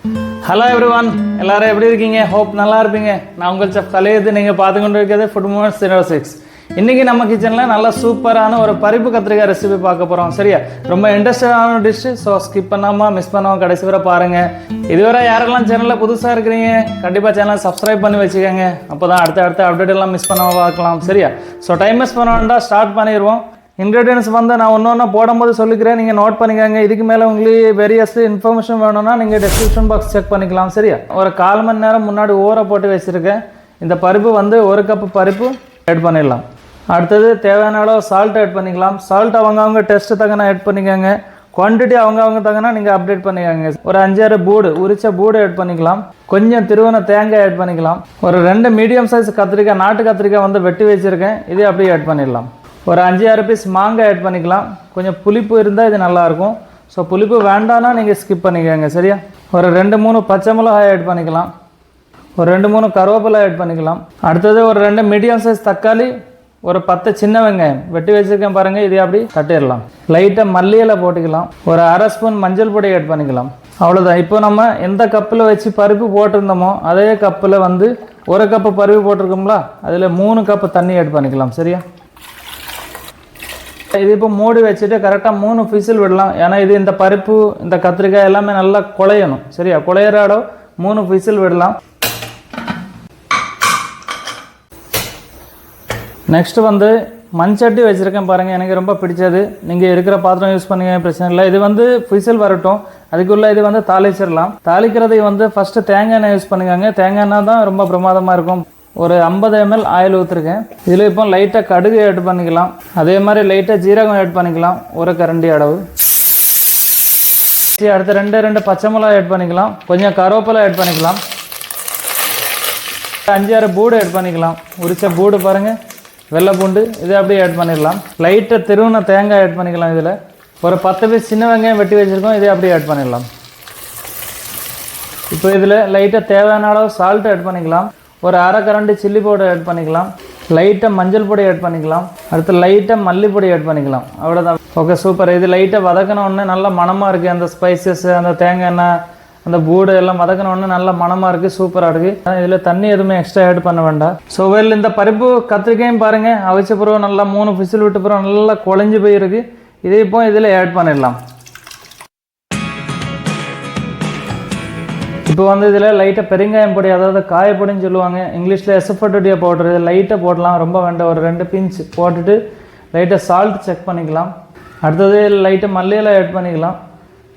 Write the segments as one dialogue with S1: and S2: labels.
S1: Hello everyone, எல்லாரும் எப்படி இருக்கீங்க? ஹோப் நல்லா இருப்பீங்க. நான் உங்கள் செஃப் தலையது. நீங்கள் பார்த்து கொண்டு இருக்கிறது ஃபுட் மூமெண்ட்ஸ் 06. இன்றைக்கி நம்ம கிச்சனில் நல்ல சூப்பரான ஒரு பருப்பு கத்திரிக்காய் ரெசிபி பார்க்க போகிறோம். சரியா? ரொம்ப இன்ட்ரெஸ்டான டிஷ்ஷு. ஸோ ஸ்கிப் பண்ணாமல் மிஸ் பண்ணாமல் கடைசி வரை பாருங்கள். இதுவரை யாரெல்லாம் சேனலில் புதுசாக இருக்கிறீங்க கண்டிப்பாக சேனலை சப்ஸ்கிரைப் பண்ணி வச்சுக்கோங்க. அப்போ தான் அடுத்த அப்டேட் எல்லாம் மிஸ் பண்ணாமல் பார்க்கலாம். சரியா? ஸோ டைம் மிஸ் பண்ண வேண்டாம், ஸ்டார்ட் பண்ணிடுவோம். இன்க்ரீடியன்ஸ் வந்து நான் ஒன்று போடும்போது சொல்லிக்கிறேன், நீங்கள் நோட் பண்ணிக்கோங்க. இதுக்கு மேலே உங்களுக்கு வேரியஸ் இன்ஃபர்மேஷன் வேணும்னா நீங்கள் டிஸ்கிரிப்ஷன் பாக்ஸ் செக் பண்ணிக்கலாம். சரியா? ஒரு 1/4 மணி நேரம் முன்னாடி ஊற போட்டு வச்சுருக்கேன். இந்த பருப்பு வந்து 1 கப்பு பருப்பு ஆட் பண்ணிடலாம். அடுத்தது தேவையான அளவு சால்ட் ஆட் பண்ணிக்கலாம். சால்ட் அவங்கவுங்க டெஸ்ட்டு தகன ஆட் பண்ணிக்கோங்க. குவான்டிட்டி அவங்கவுங்க தகனா நீங்கள் அப்டேட் பண்ணிக்கோங்க. ஒரு 5-6 பூடு உரிச்ச பூடு ஆட் பண்ணிக்கலாம். கொஞ்சம் திருவன தேங்காய் ஆட் பண்ணிக்கலாம். ஒரு 2 மீடியம் சைஸ் கத்திரிக்காய், நாட்டு கத்திரிக்காய் வந்து வெட்டி வச்சுருக்கேன். இதே அப்படியே ஆட் பண்ணிடலாம். ஒரு 5-6 பீஸ் மாங்காய் ஆட் பண்ணிக்கலாம். கொஞ்சம் புளிப்பு இருந்தால் இது நல்லாயிருக்கும். ஸோ புளிப்பு வேண்டான்னா நீங்கள் ஸ்கிப் பண்ணிக்கோங்க. சரியா? ஒரு 2-3 பச்சை மிளகாய் ஆட் பண்ணிக்கலாம். ஒரு 2-3 கருவேப்பிலை ஆட் பண்ணிக்கலாம். அடுத்தது ஒரு 2 மீடியம் சைஸ் தக்காளி, ஒரு 10 சின்ன வெங்காயம் வெட்டி வச்சுருக்கேன் பாருங்கள். இதே அப்படி தட்டிடலாம். லைட்டாக மல்லியில போட்டுக்கலாம். ஒரு 1/2 ஸ்பூன் மஞ்சள் பொடி ஆட் பண்ணிக்கலாம். அவ்வளோதான். இப்போ நம்ம எந்த கப்பில் வச்சு பருப்பு போட்டிருந்தோமோ அதே கப்பில் வந்து 1 கப்பு பருப்பு போட்டிருக்கோம்ல, அதில் 3 கப்பு தண்ணி ஆட் பண்ணிக்கலாம். சரியா? இது இப்போ மூடி வச்சுட்டு கரெக்டாக 3 விசில் விடலாம். ஏன்னா இது இந்த பருப்பு இந்த கத்திரிக்காய் எல்லாமே நல்லா குழையணும். சரியா? குழையிற இடம் 3 விசில் விடலாம். நெக்ஸ்ட்டு வந்து மண்சட்டி வச்சுருக்கேன் பாருங்கள். எனக்கு ரொம்ப பிடிச்சது. நீங்கள் இருக்கிற பாத்திரம் யூஸ் பண்ணுங்க, பிரச்சனை இல்லை. இது வந்து விசில் வரட்டும். அதுக்குள்ளே இது வந்து தாளிச்சிடலாம். தாளிக்கிறதை வந்து ஃபஸ்ட்டு தேங்காய் எண்ணெய் யூஸ் பண்ணிக்கோங்க. தேங்காய் எண்ணெய் தான் ரொம்ப பிரமாதமாக இருக்கும். ஒரு 50 ml ஆயில் ஊற்றிருக்கேன். இதில் இப்போ லைட்டாக கடுகு ஆட் பண்ணிக்கலாம். அதே மாதிரி லைட்டாக ஜீரகம் ஆட் பண்ணிக்கலாம், 1 கரண்டி அளவு. அடுத்து 2 பச்சை மிளகாய் ஆட் பண்ணிக்கலாம். கொஞ்சம் கருவேப்பிலை ஆட் பண்ணிக்கலாம். 5-6 பூடு ஆட் பண்ணிக்கலாம். உரிச்ச பூடு பாருங்கள், வெள்ளை பூண்டு. இதை அப்படியே ஆட் பண்ணிடலாம். லைட்டாக திருவன தேங்காய் ஆட் பண்ணிக்கலாம். இதில் ஒரு 10 பீஸ் சின்ன வெங்காயம் வெட்டி வச்சுருக்கோம். இதை அப்படியே ஆட் பண்ணிடலாம். இப்போ இதில் லைட்டாக தேவையான அளவு சால்ட் ஆட் பண்ணிக்கலாம். ஒரு 1/2 கரண்டி சில்லி பவுடர் ஆட் பண்ணிக்கலாம். லைட்டாக மஞ்சள் பொடி ஆட் பண்ணிக்கலாம். அடுத்து லைட்டாக மல்லிப்பொடி ஆட் பண்ணிக்கலாம். அவ்வளோதான். Okay, super. இது லைட்டாக வதக்கினோடனே நல்ல மணமாக இருக்குது. அந்த ஸ்பைசஸ், அந்த தேங்காய் எண்ணெய், அந்த பூடு எல்லாம் வதக்கினோடனே நல்ல மணமாக இருக்குது, சூப்பராக இருக்குது. இதில் தண்ணி எதுவுமே எக்ஸ்ட்ரா ஆட் பண்ண வேண்டாம். ஸோ வெல், இந்த பருப்பு கத்திரிக்காயும் பாருங்கள், அவிச்ச பிறகு நல்லா 3 விசில் விட்டு பிறகு நல்லா குழஞ்சி போயிருக்கு. இதே இப்போ இதில் ஆட் பண்ணிடலாம். இப்போ வந்து இதில் லைட்டாக பெருங்காயம் பொடி, அதாவது காயப்பொடின்னு சொல்லுவாங்க, இங்கிலீஷில் எசஃபர்டியா பவுடர், இது லைட்டாக போடலாம், ரொம்ப வேண்டாம். ஒரு 2 பிஞ்ச் போட்டுட்டு லைட்டாக சால்ட் செக் பண்ணிக்கலாம். அடுத்தது லைட்டாக மல்லியில ஆட் பண்ணிக்கலாம்.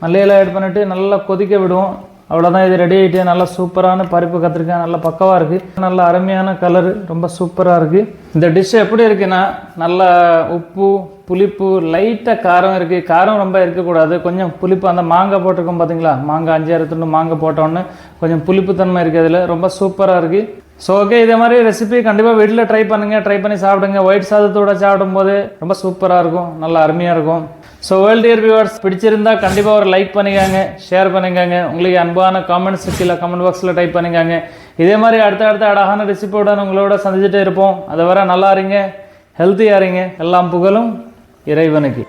S1: மல்லியில ஆட் பண்ணிவிட்டு நல்லா கொதிக்க விடுவோம். அவ்வளோதான். இது ரெடி ஆகிட்டு நல்லா சூப்பரான பருப்பு கத்திரிக்காய் நல்லா பக்கவாக இருக்குது. நல்ல அருமையான கலரு, ரொம்ப சூப்பராக இருக்குது. இந்த டிஷ் எப்படி இருக்குன்னா, நல்லா உப்பு புளிப்பு லைட்டாக காரம் இருக்குது. காரம் ரொம்ப இருக்கக்கூடாது, கொஞ்சம் புளிப்பு. அந்த மாங்காய் போட்டிருக்கோம் பார்த்தீங்களா, மாங்காய் 5-6 துண்டு மாங்காய் போட்டோன்னு கொஞ்சம் புளிப்புத்தன்மை இருக்குது. அதில் ரொம்ப சூப்பராக இருக்குது. ஸோ ஓகே, இதே மாதிரி ரெசிபி கண்டிப்பாக வீட்டில் ட்ரை பண்ணுங்கள். ட்ரை பண்ணி சாப்பிடுங்க. ஒயிட் சாதத்தோடு சாப்பிடும்போது ரொம்ப சூப்பராக இருக்கும், நல்லா அருமையாக இருக்கும். ஸோ வேர்ல்ட் டியர் வியூவர்ஸ், பிடிச்சிருந்தால் கண்டிப்பாக ஒரு லைக் பண்ணிக்கோங்க, ஷேர் பண்ணிக்கோங்க. உங்களுக்கு அன்பான காமெண்ட்ஸ் கீழே கமெண்ட் பாக்ஸில் டைப் பண்ணிக்கோங்க. இதே மாதிரி அடுத்த அழகான ரெசிபியோட உங்களோட சந்திச்சுட்டே இருப்போம். அதை வர நல்லா இருங்க, ஹெல்த்தியாக இருங்க. எல்லாம் புகழும் இறைவனுக்கு.